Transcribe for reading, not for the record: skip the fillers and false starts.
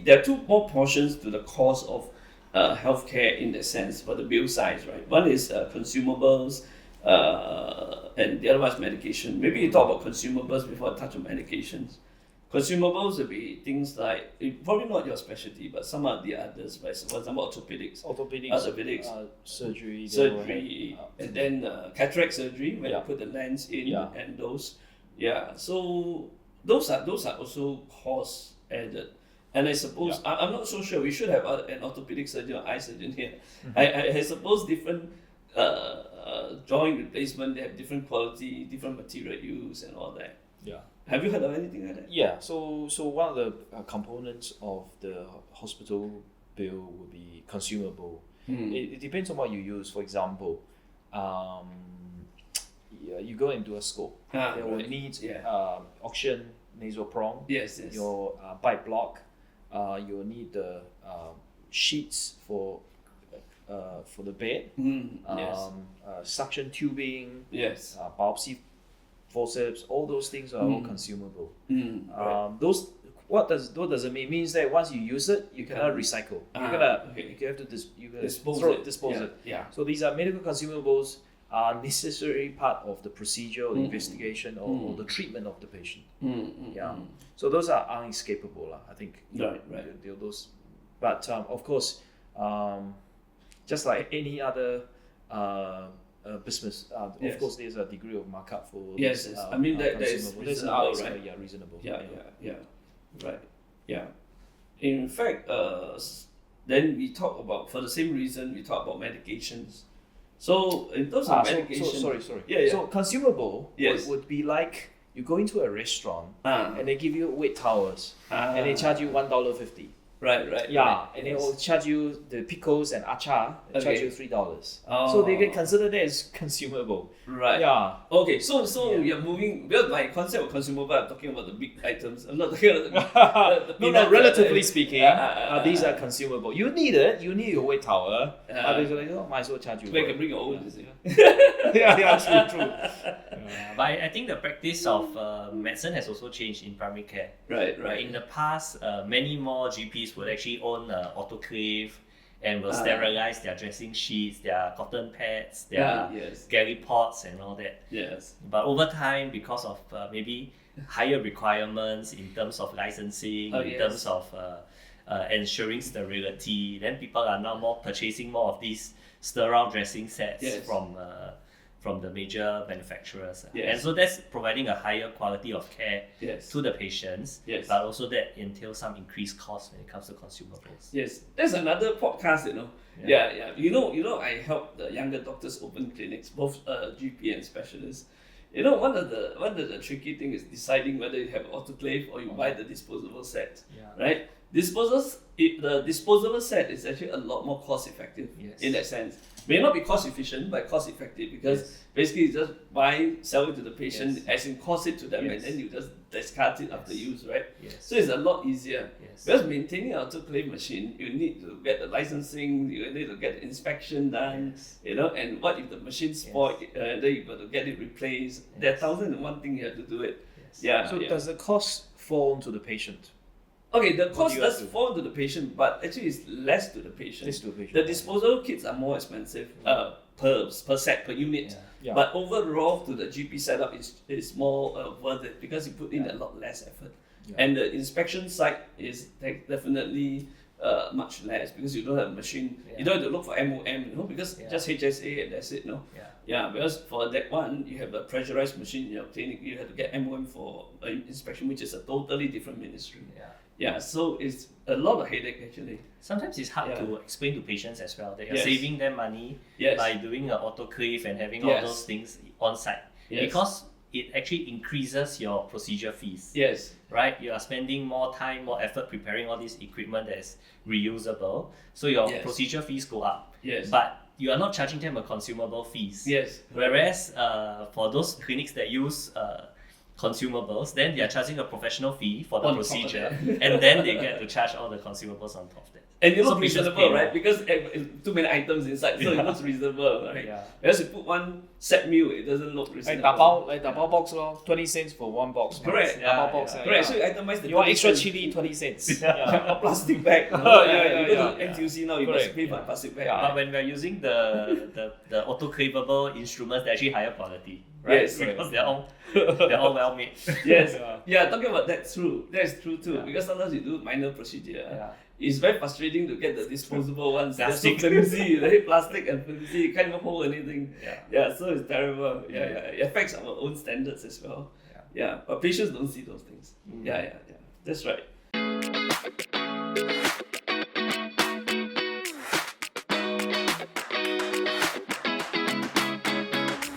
There are two more portions to the cost of healthcare in that sense for the bill size, right? One is consumables, and the other one is medication. Maybe you talk about consumables before I touch on medications. Consumables will be things like, probably not your specialty, but some of the others, right? So for example, orthopedics, surgery, and then cataract surgery, when you put the lens in, and those. Yeah, so those are also cost added. And I suppose, I'm not so sure, we should have an orthopedic surgeon or eye surgeon here. I suppose different joint replacement, they have different quality, different material use and all that. Yeah. Have you heard of anything like that? Yeah, so one of the components of the hospital bill would be consumable. It depends on what you use. For example, you go into a scope. They will need oxygen nasal prong. Yes. Your bite block. You'll need the sheets for the bed. Suction tubing. Yes. Biopsy forceps. All those things are all consumable. Right. What does it mean? It means that once you use it, you cannot recycle. You have to dispose it. Yeah. So these are medical consumables, are necessary part of the procedure or investigation or the treatment of the patient. So those are unescapable, I think. Right. Those, but of course, just like any other business, of course, there's a degree of markup for yes. I mean that is reasonable, right? Yeah, reasonable. Yeah. Right. Yeah. In fact, then we talk about, for the same reason, we talk about medications. So in terms of medication, sorry. Yeah. So consumable would be like you go into a restaurant and they give you weight towels and they charge you $1.50. Right. Yeah, and they will charge you the pickles and achar. They charge you $3. So they can consider that as consumable. Right. Yeah. Okay. So you're moving. Well, my concept of consumable, I'm talking about the big items. I'm not talking about the no. Relatively speaking, these are consumable. You need it. You need your weight towel. They're like, might as well charge you. You can bring your own. True. But I think the practice of medicine has also changed in primary care. Right. In the past, many more GPs would actually own autoclave and will sterilize their dressing sheets, their cotton pads, their Gary pots and all that. Yes. But over time, because of maybe higher requirements in terms of licensing, terms of ensuring sterility, then people are now more purchasing more of these sterile dressing sets from the major manufacturers. And so that's providing a higher quality of care to the patients, but also that entails some increased cost when it comes to consumables. Yes, that's another podcast, Yeah. You know, I help the younger doctors open clinics, both GP and specialists. One of the tricky thing is deciding whether you have autoclave or you buy the disposable set, right? The disposable set is actually a lot more cost effective in that sense. May not be cost efficient, but cost effective because basically you just sell it to the patient, as in cost it to them, and then you just discard it after use, right? So it's a lot easier. Because maintaining an autoclave machine, you need to get the licensing, you need to get the inspection done, and what if the machine spoiled, then you got to get it replaced. There are 1,001 things you have to do it. So does the cost fall to the patient? Okay, the cost does fall to the patient, but actually it's less to the patient. The disposable kits are more expensive per set, per unit. But overall, to the GP setup, it's more worth it because you put in a lot less effort. And the inspection site is definitely much less because you don't have a machine. You don't have to look for MOM, because just HSA and that's it, because for that one, you have a pressurized machine in your clinic, you have to get MOM for inspection, which is a totally different ministry. So it's a lot of headache actually. Sometimes it's hard to explain to patients as well that you're saving them money by doing an autoclave and having all those things on site because it actually increases your procedure fees. Right? You are spending more time, more effort preparing all this equipment that is reusable. So your procedure fees go up. But you are not charging them a consumable fees. Whereas for those clinics that use consumables, then they are charging a professional fee for the On top of procedure, that. and then they get to charge all the consumables on top of that. And it So looks patients reasonable, pay right? more. Because too many items inside, so it Yeah. looks reasonable, right? Yeah. Whereas you put one set meal, it doesn't look Like reasonable. dabao box lor, 20 cents for one box. Correct. Dabao box. Yeah. Correct. So you itemize the You want 20 extra cents. chili, 20 cents. A plastic bag. Yeah, You go yeah, to yeah. NTUC now, you Correct, must pay for yeah. a plastic bag. Yeah. But when we're using the autoclavable instruments, they're actually higher quality, right? Yes. Because they're all well made. Yes. Yeah. Yeah, talking about that, true. That's true too. Yeah. Because sometimes you do minor procedure. Yeah. It's very frustrating to get the disposable ones. They're so Plastic. flimsy, right? Plastic and flimsy. You can't even hold anything. Yeah. Yeah, so it's terrible. Yeah. It affects our own standards as well. Yeah, but patients don't see those things. Yeah. That's right.